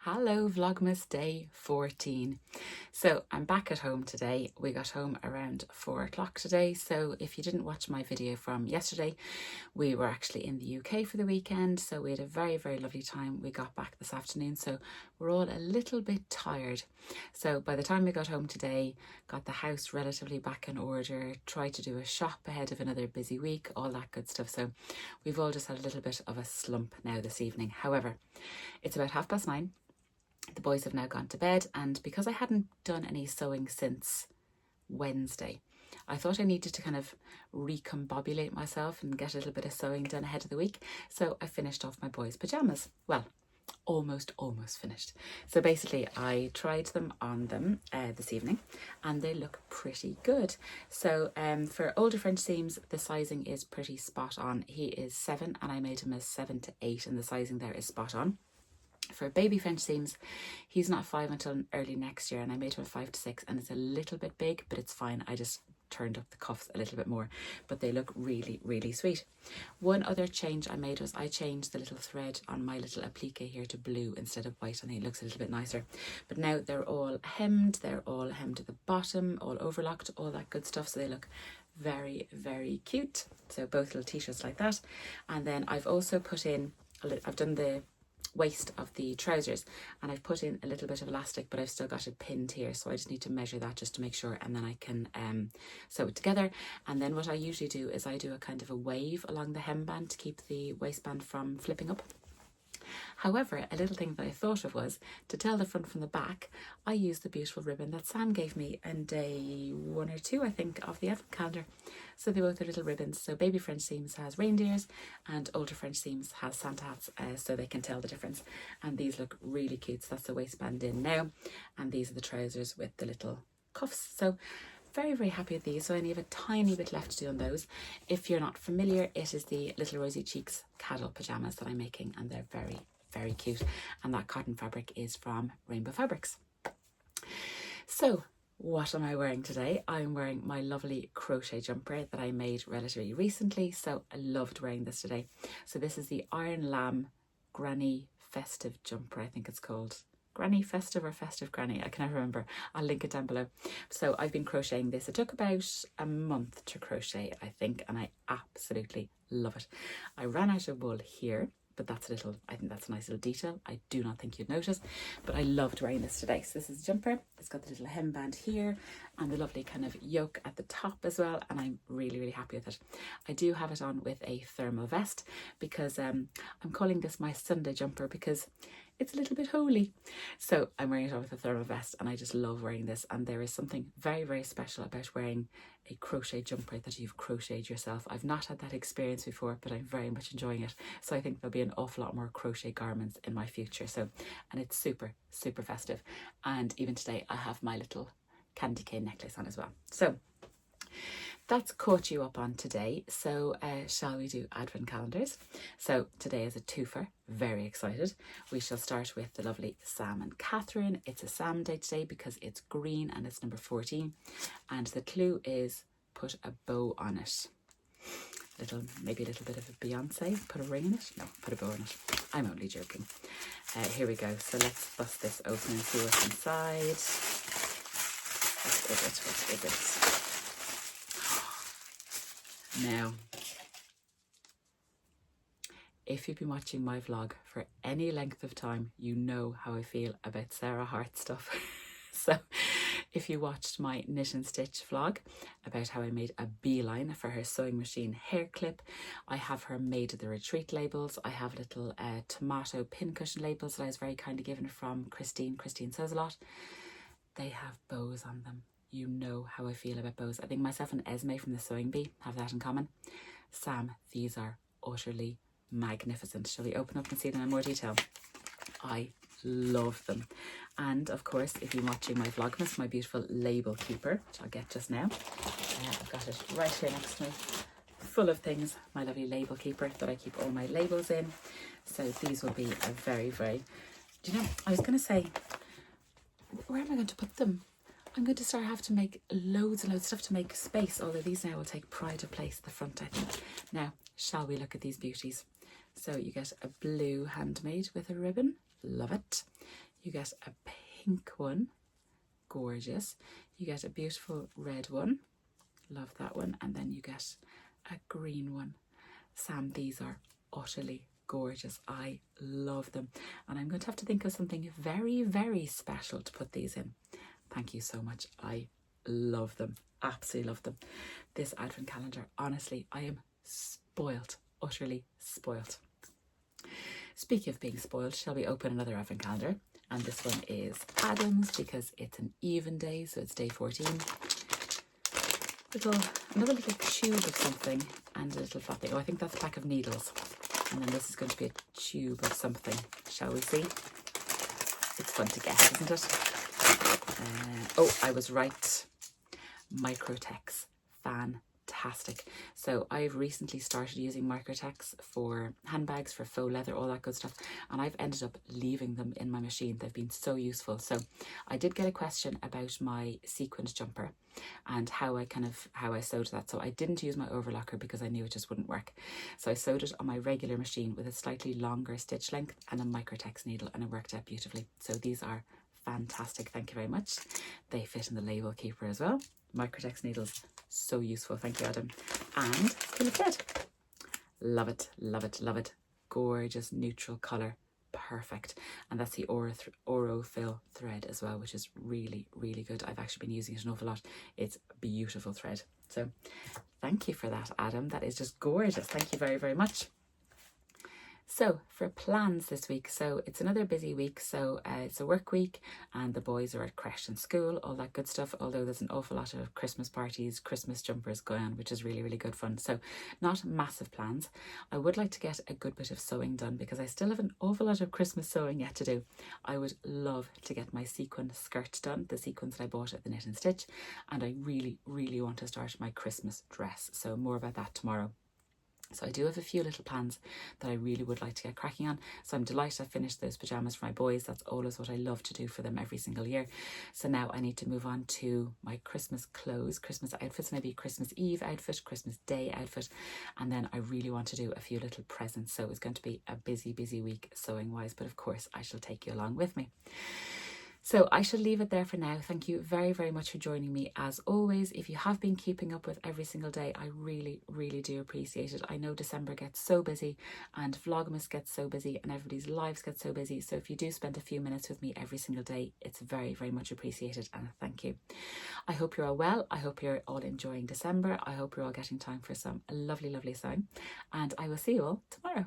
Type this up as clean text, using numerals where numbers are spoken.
Hello Vlogmas day 14. So I'm back at home today. We got home around 4 o'clock today. So if you didn't watch my video from yesterday, we were actually in the UK for the weekend. So we had a very lovely time. We got back this afternoon. So we're all a little bit tired. So by the time we got home today, got the house relatively back in order, tried to do a shop ahead of another busy week, all that good stuff. So we've all just had a little bit of a slump now this evening. However, it's about 9:30. The boys have now gone to bed, and because I hadn't done any sewing since Wednesday, I thought I needed to kind of recombobulate myself and get a little bit of sewing done ahead of the week. So I finished off my boys' pajamas. Well, almost finished. So basically I tried them on them this evening and they look pretty good. So for older French seams, the sizing is pretty spot on. He is 7 and I made him as 7 to 8 and the sizing there is spot on. For baby French seams, he's not 5 until early next year and I made him a 5 to 6 and it's a little bit big, but it's fine. I just turned up the cuffs a little bit more, but they look really sweet. One other change I made was I changed the little thread on my little applique here to blue instead of white. I think it looks a little bit nicer. But now they're all hemmed at the bottom, all overlocked, all that good stuff. So they look very cute. So both little t-shirts like that. And then I've also put in, I've done the waist of the trousers and I've put in a little bit of elastic, but I've still got it pinned here, so I just need to measure that just to make sure, and then I can sew it together. And then what I usually do is I do a kind of a wave along the hemband to keep the waistband from flipping up. However, a little thing that I thought of was to tell the front from the back, I used the beautiful ribbon that Sam gave me on day 1 or 2, I think, of the advent calendar. So they both are little ribbons. So baby French seams has reindeers and older French seams has Santa hats, so they can tell the difference. And these look really cute. So that's the waistband in now. And these are the trousers with the little cuffs. So very happy with these. So I only have a tiny bit left to do on those. If you're not familiar, it is the Little Rosy Cheeks Cadle pajamas that I'm making, and they're very cute, and that cotton fabric is from Rainbow Fabrics. So what am I wearing today? I'm wearing my lovely crochet jumper that I made relatively recently, so I loved wearing this today. So this is the Iron Lamb Granny Festive jumper, I think it's called. Granny Festive or Festive Granny, I can never remember. I'll link it down below. So I've been crocheting this. It took about a month to crochet, I think, and I absolutely love it. I ran out of wool here, but that's I think that's a nice little detail. I do not think you'd notice, but I loved wearing this today. So this is a jumper. It's got the little hemband here and the lovely kind of yoke at the top as well, and I'm really happy with it. I do have it on with a thermal vest because I'm calling this my Sunday jumper because it's a little bit holy. So I'm wearing it on with a thermal vest and I just love wearing this, and there is something very special about wearing a crochet jumper that you've crocheted yourself. I've not had that experience before, but I'm very much enjoying it. So I think there'll be an awful lot more crochet garments in my future. So, and it's super festive. And even today I have my little candy cane necklace on as well. So that's caught you up on today. So shall we do advent calendars? So today is a twofer. Very excited. We shall start with the lovely Sam Katherine. It's a Sam day today because it's green and it's number 14. And the clue is put a bow on it. Maybe a little bit of a Beyonce. Put a ring in it? No, put a bow on it. I'm only joking. Here we go. So let's bust this open and see what's inside. What is it? Now, if you've been watching my vlog for any length of time, you know how I feel about Sarah Hart stuff. So if you watched my knit and stitch vlog about how I made a beeline for her sewing machine hair clip, I have her made the retreat labels. I have little tomato pincushion labels that I was very kindly given from Christine. Christine Sews a Lot. They have bows on them. You know how I feel about bows. I think myself and Esme from the Sewing Bee have that in common. Sam, these are utterly magnificent. Shall we open up and see them in more detail? I love them. And of course, if you're watching my Vlogmas, my beautiful label keeper, which I'll get just now. I've got it right here next to me, full of things. My lovely label keeper that I keep all my labels in. So these will be a very, do you know, I was going to say, where am I going to put them? I'm going to have to make loads and loads of stuff to make space, although these now will take pride of place at the front, I think. Now, shall we look at these beauties? So you get a blue handmade with a ribbon. Love it. You get a pink one, gorgeous. You get a beautiful red one, love that one. And then you get a green one. Sam, these are utterly gorgeous. I love them. And I'm going to have to think of something very, very special to put these in. Thank you so much. I love them. Absolutely love them. This advent calendar, honestly, I am spoilt, utterly spoilt. Speaking of being spoiled, shall we open another advent calendar? And this one is Adam's because it's an even day, so it's day 14. Another little tube of something and a little flat thing. Oh, I think that's a pack of needles. And then this is going to be a tube of something. Shall we see? It's fun to guess, isn't it? Oh, I was right. Microtex. Fantastic. So I've recently started using Microtex for handbags, for faux leather, all that good stuff, and I've ended up leaving them in my machine. They've been so useful. So I did get a question about my sequined jumper and how I sewed that. So I didn't use my overlocker because I knew it just wouldn't work. So I sewed it on my regular machine with a slightly longer stitch length and a Microtex needle, and it worked out beautifully. So these are fantastic. Thank you very much. They fit in the label keeper as well. Microtex needles, so useful. Thank you, Adam. And skin of thread. Love it, love it, love it. Gorgeous neutral colour. Perfect. And that's the Orofill thread as well, which is really, really good. I've actually been using it an awful lot. It's a beautiful thread. So thank you for that, Adam. That is just gorgeous. Thank you very, very much. So for plans this week, so it's another busy week. So it's a work week and the boys are at creche and school, all that good stuff. Although there's an awful lot of Christmas parties, Christmas jumpers going on, which is really, really good fun. So not massive plans. I would like to get a good bit of sewing done because I still have an awful lot of Christmas sewing yet to do. I would love to get my sequin skirt done, the sequins that I bought at the Knit and Stitch. And I really, really want to start my Christmas dress. So more about that tomorrow. So I do have a few little plans that I really would like to get cracking on. So I'm delighted I finished those pyjamas for my boys. That's always what I love to do for them every single year. So now I need to move on to my Christmas clothes, Christmas outfits, maybe Christmas Eve outfit, Christmas Day outfit. And then I really want to do a few little presents. So it's going to be a busy, busy week sewing wise. But of course, I shall take you along with me. So I shall leave it there for now. Thank you very, very much for joining me as always. If you have been keeping up with every single day, I really, really do appreciate it. I know December gets so busy and Vlogmas gets so busy and everybody's lives get so busy. So if you do spend a few minutes with me every single day, it's very, very much appreciated and thank you. I hope you're all well. I hope you're all enjoying December. I hope you're all getting time for some lovely, lovely sewing and I will see you all tomorrow.